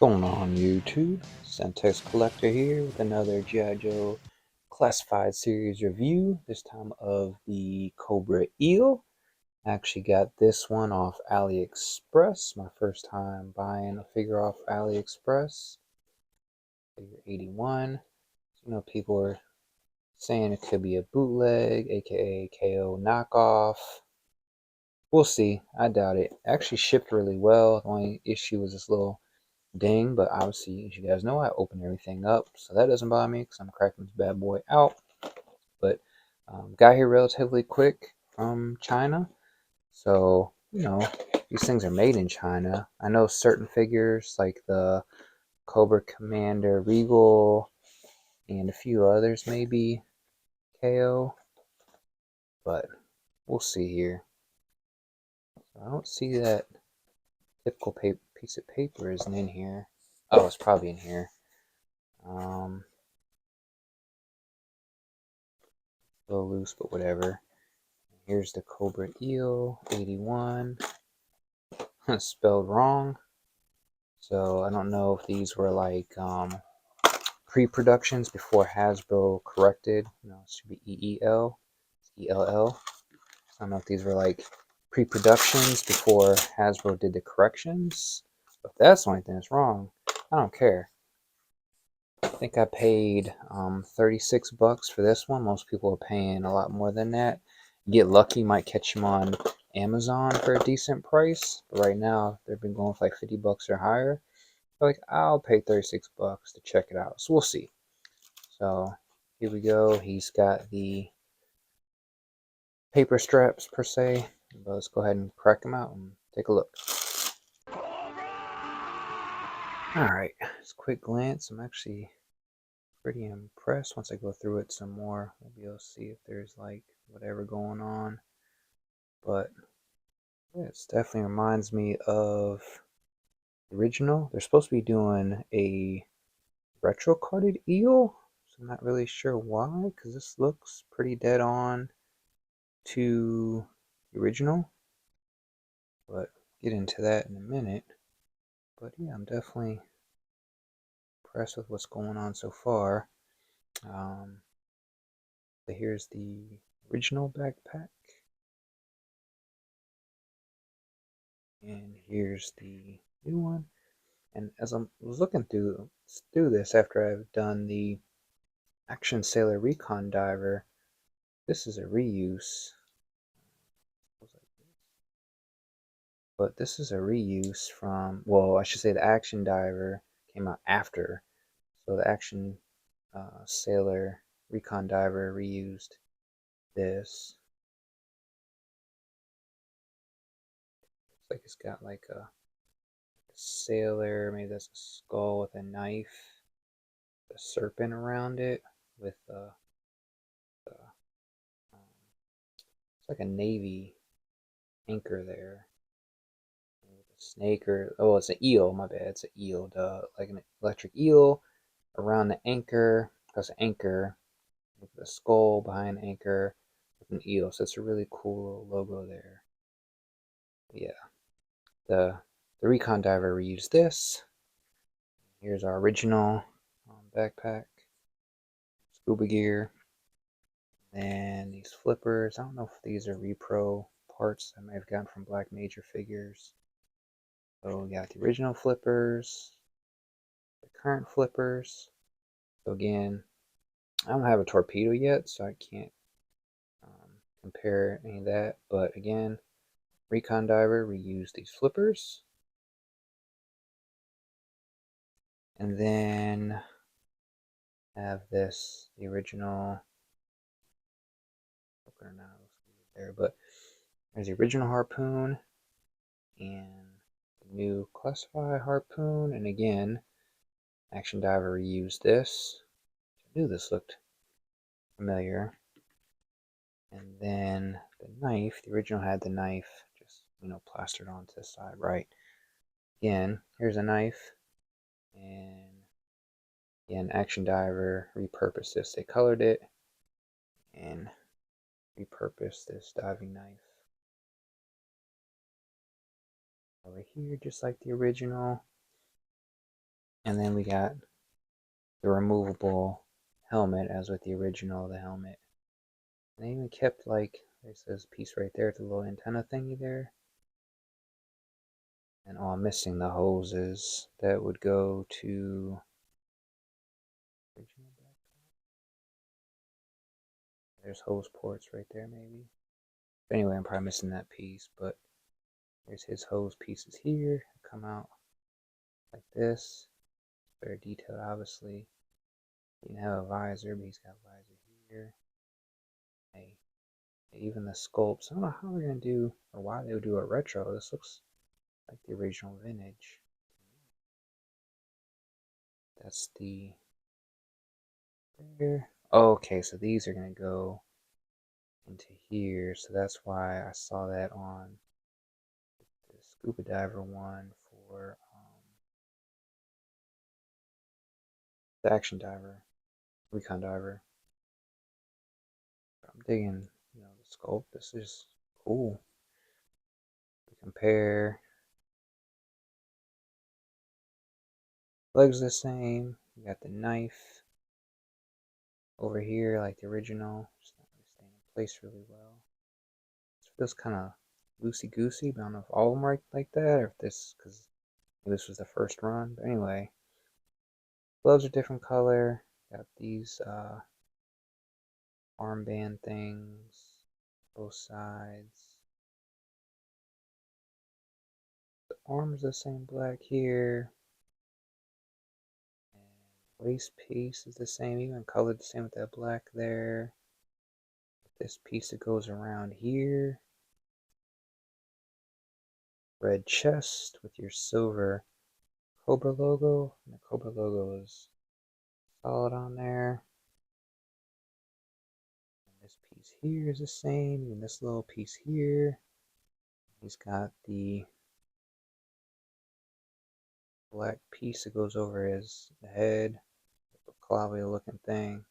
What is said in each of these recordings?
Going on YouTube, Centex Collector here with another G.I. Joe Classified Series review, this time of the Cobra Eel. I actually got this one off AliExpress, my first time buying a figure off AliExpress. Figure 81. People are saying it could be a bootleg, aka KO knockoff. We'll see, I doubt it. Actually shipped really well. The only issue was this little ding, but obviously, as you guys know, I open everything up, so that doesn't bother me because I'm cracking this bad boy out. But got here relatively quick from China, so these things are made in China. I know certain figures like the Cobra Commander Regal and a few others maybe KO, but we'll see here. I don't see that typical piece of paper isn't in here. Oh, it's probably in here. Um, a little loose, but whatever. Here's the Cobra Eel 81. Spelled wrong. So I don't know if these were like pre-productions before Hasbro corrected. It should be EEL. It's ELL. I don't know if these were like pre-productions before Hasbro did the corrections. But if that's the only thing that's wrong, I don't care. I think I paid 36 bucks for this one. Most people are paying a lot more than that. Get lucky, might catch them on Amazon for a decent price. But right now, they've been going for like 50 bucks or higher. So like, I'll pay 36 bucks to check it out. So we'll see. So here we go. He's got the paper straps per se. But let's go ahead and crack them out and take a look. Alright, just a quick glance. I'm actually pretty impressed. Once I go through it some more, we'll be able to see if there's like whatever going on. But yeah, it definitely reminds me of the original. They're supposed to be doing a retro carded eel, so I'm not really sure why, because this looks pretty dead on to the original. But get into that in a minute. But yeah, I'm definitely impressed with what's going on so far. So here's the original backpack. And here's the new one. And as I was looking through this after I've done the Action Sailor Recon Diver, this is a reuse. But this is a reuse from, well, I should say the Action Diver came out after. So the Action Sailor Recon Diver reused this. Looks like it's got like a sailor, maybe that's a skull with a knife, a serpent around it with it's like a navy anchor there. A snake or, oh, it's an eel, my bad, it's an eel, duh, like an electric eel around the anchor, plus an anchor with a skull behind the anchor with an eel. So it's a really cool logo there. But yeah, the Recon Diver reused this. Here's our original backpack, scuba gear, and these flippers. I don't know if these are repro parts I may have gotten from Black Major Figures. So we got the original flippers, the current flippers. So again, I don't have a torpedo yet, so I can't compare any of that. But again, Recon Diver reused these flippers. And then have this, the original, there, but there's the original harpoon and the new Classify harpoon. And again, Action Diver reused this. I knew this looked familiar. And then the knife, the original had the knife just, plastered onto the side, right? Again, here's a knife. And again, Action Diver repurposed this. They colored it and repurposed this diving knife over here, just like the original. And then we got the removable helmet, as with the original, the helmet. And they even kept, like, there's this piece right there, the little antenna thingy there. And oh, I'm missing the hoses that would go to original back. There's hose ports right there, maybe. But anyway, I'm probably missing that piece, but there's his hose pieces here. Come out like this. Very detailed, obviously. He didn't have a visor, but he's got a visor here. Hey, even the sculpts. I don't know how they're gonna do, or why they would do a retro. This looks like the original vintage. That's the there. Oh, okay, so these are gonna go into here. So that's why I saw that on the scuba diver one for the action diver, recon diver. I'm digging, the sculpt. This is cool. We compare. Legs the same. You got the knife over here, like the original. It's not really staying in place really well. It feels kind of loosey goosey, but I don't know if all of them are like that, or if because this was the first run. But anyway, gloves are different color. Got these armband things, both sides. The arms the same black here. And waist piece is the same, even colored the same with that black there. This piece that goes around here. Red chest with your silver Cobra logo. And the Cobra logo is solid on there. And this piece here is the same. And this little piece here. He's got the black piece that goes over his head. Cloudy looking thing.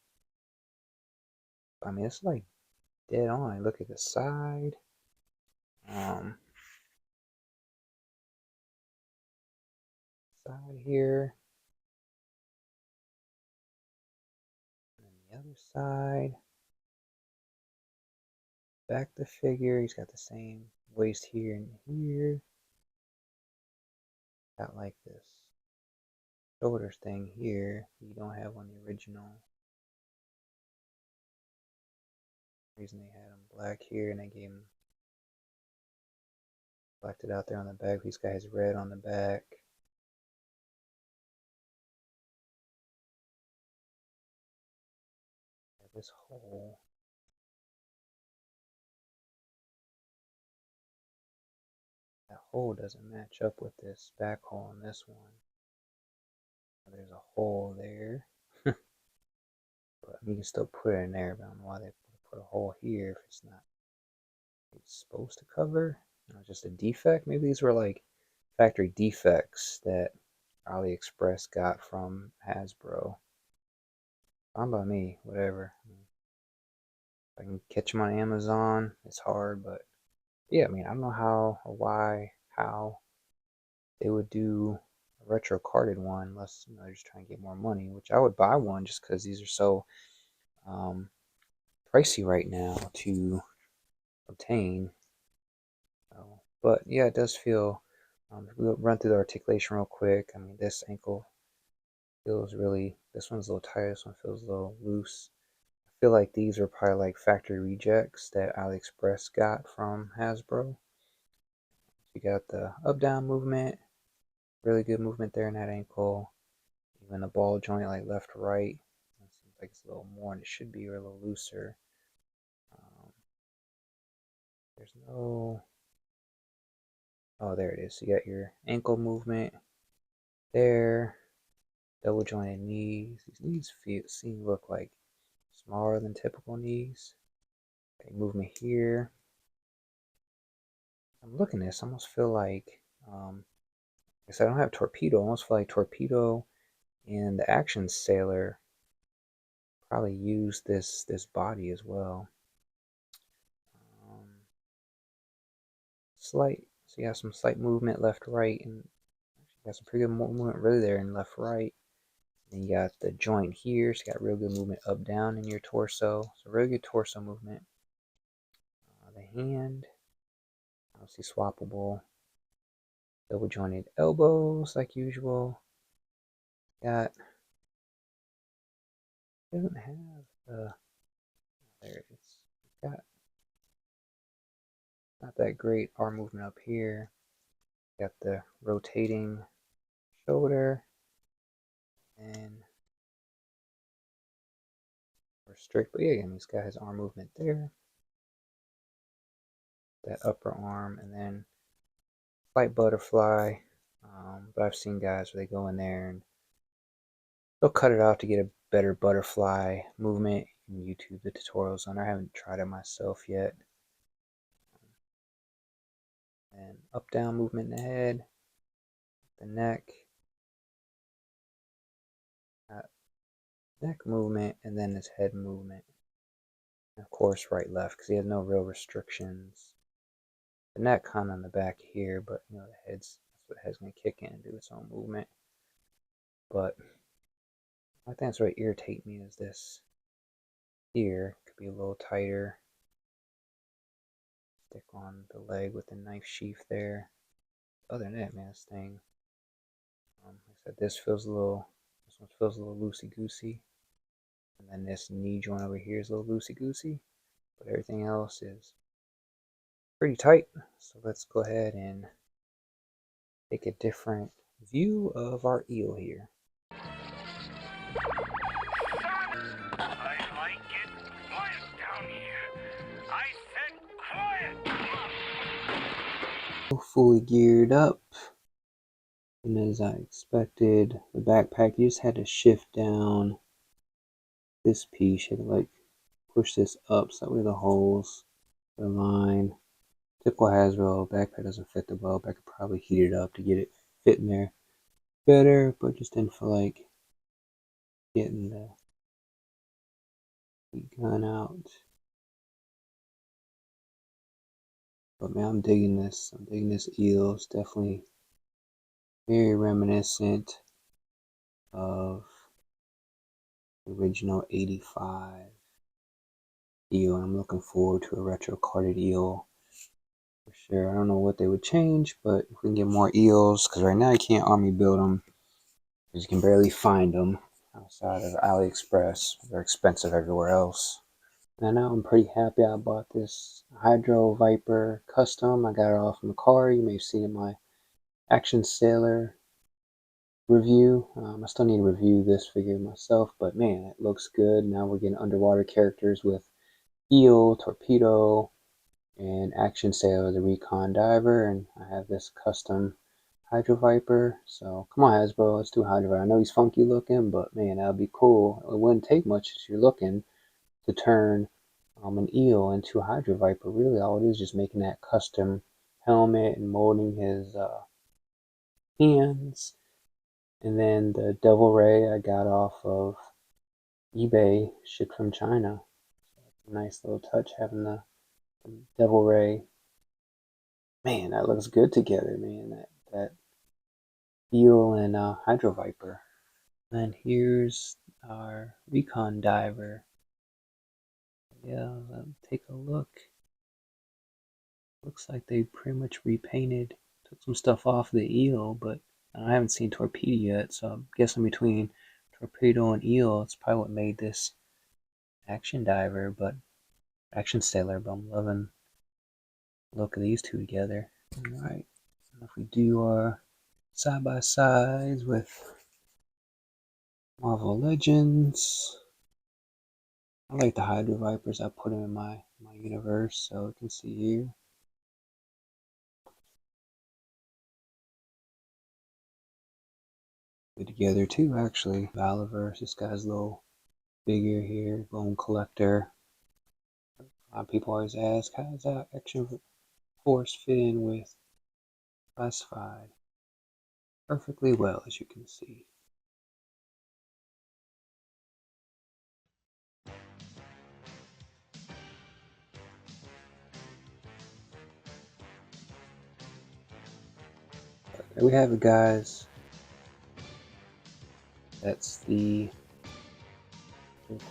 I mean, it's like dead on. Look at the side. Side here. And then the other side. Back the figure. He's got the same waist here and here. Got like this shoulders thing here. You don't have on the original. Reason they had him black here, and they gave him blacked it out there on the back. These guys red on the back. This hole. That hole doesn't match up with this back hole in this one. There's a hole there. But you can still put it in there, but I don't know why they put a hole here if it's not it's supposed to cover. Just a defect. Maybe these were like factory defects that AliExpress got from Hasbro. Fine by me, whatever. If I can catch them on Amazon, it's hard, but yeah, I mean, I don't know how or why, how they would do a retro carded one unless they're just trying to get more money, which I would buy one just because these are so pricey right now to obtain. But yeah, it does feel. We'll run through the articulation real quick. I mean, this ankle feels really. This one's a little tight. This one feels a little loose. I feel like these are probably like factory rejects that AliExpress got from Hasbro. You got the up-down movement, really good movement there in that ankle. Even the ball joint, like left right, it seems like it's a little more, and it should be a little looser. There's no. Oh, there it is. So you got your ankle movement there. Double jointed knees. These knees look like smaller than typical knees. Okay, movement here. I'm looking at this. I almost feel like, I guess I don't have torpedo. I almost feel like torpedo and the action sailor probably used this body as well. Slight. So you have some slight movement left, right, and actually got some pretty good movement really there in left, right. Then you got the joint here, so you got real good movement up, down in your torso. So really good torso movement. The hand, obviously swappable. Double jointed elbows like usual. Got, doesn't have the, there it is. Got not that great arm movement up here. Got the rotating shoulder and strict, but yeah, again, he's got his arm movement there. That upper arm, and then slight butterfly. But I've seen guys where they go in there and they'll cut it off to get a better butterfly movement. You can YouTube the tutorials on. I haven't tried it myself yet. And up down movement in the head, the neck, neck movement, and then his head movement. And of course, right left, because he has no real restrictions. The neck kind of on the back here, but you know the head's that's what the head's gonna kick in and do its own movement. But I think that's what irritates me is this here could be a little tighter. Stick on the leg with the knife sheath there. Other than that, man, this thing, like I said, this one feels a little loosey goosey, and then this knee joint over here is a little loosey goosey, but everything else is pretty tight. So let's go ahead and take a different view of our eel here. I like it quiet down here. I said quiet. Fully geared up, and as I expected, the backpack, you just had to shift down this piece. You had to like push this up so that way the holes are aligned. Typical Hasbro backpack doesn't fit the boat. I could probably heat it up to get it fit in there better, but just didn't feel like getting the gun out. But man, I'm digging this. I'm digging this eel. It's definitely very reminiscent of the original 85 eel. I'm looking forward to a retro carded eel for sure. I don't know what they would change, but if we can get more eels, because right now you can't army build them, because you can barely find them outside of AliExpress. They're expensive everywhere else. And now I'm pretty happy I bought this Hydro Viper custom. I got it off from the car. You may have seen it in my Action Sailor review. I still need to review this figure myself, but man, it looks good. Now we're getting underwater characters with Eel, Torpedo, and Action Sailor, the Recon Diver, and I have this custom Hydro Viper. So come on, Hasbro, let's do Hydro Viper. I know he's funky looking, but man, that'd be cool. It wouldn't take much if you're looking to turn an eel into a Hydro Viper. Really, all it is just making that custom helmet and molding his hands. And then the Devil Ray I got off of eBay, shipped from China. So it's a nice little touch having the Devil Ray. Man, that looks good together, man. That eel and Hydro Viper. And here's our Recon Diver. Yeah, take a look. Looks like they pretty much repainted, took some stuff off the eel, but I haven't seen Torpedo yet, so I'm guessing between Torpedo and eel, it's probably what made this Action Diver, but Action Sailor, but I'm loving the look of these two together. Alright, if we do our side by sides with Marvel Legends, I like the Hydro Vipers. I put them in my universe, so you can see here. Good together too, actually. Valiverse, this guy's a little figure here, Bone Collector. A lot of people always ask, how does that Action Force fit in with Classified? Perfectly well, as you can see. There we have it, guys. That's the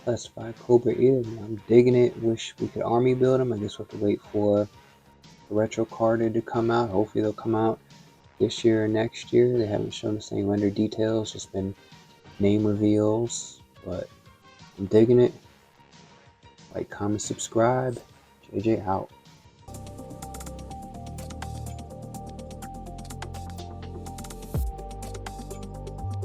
classified Cobra Eel. I'm digging it. Wish we could army build them. I guess we'll have to wait for the retro carded to come out. Hopefully they'll come out this year or next year. They haven't shown us any render details, just been name reveals, but I'm digging it. Like, comment, subscribe. JJ out.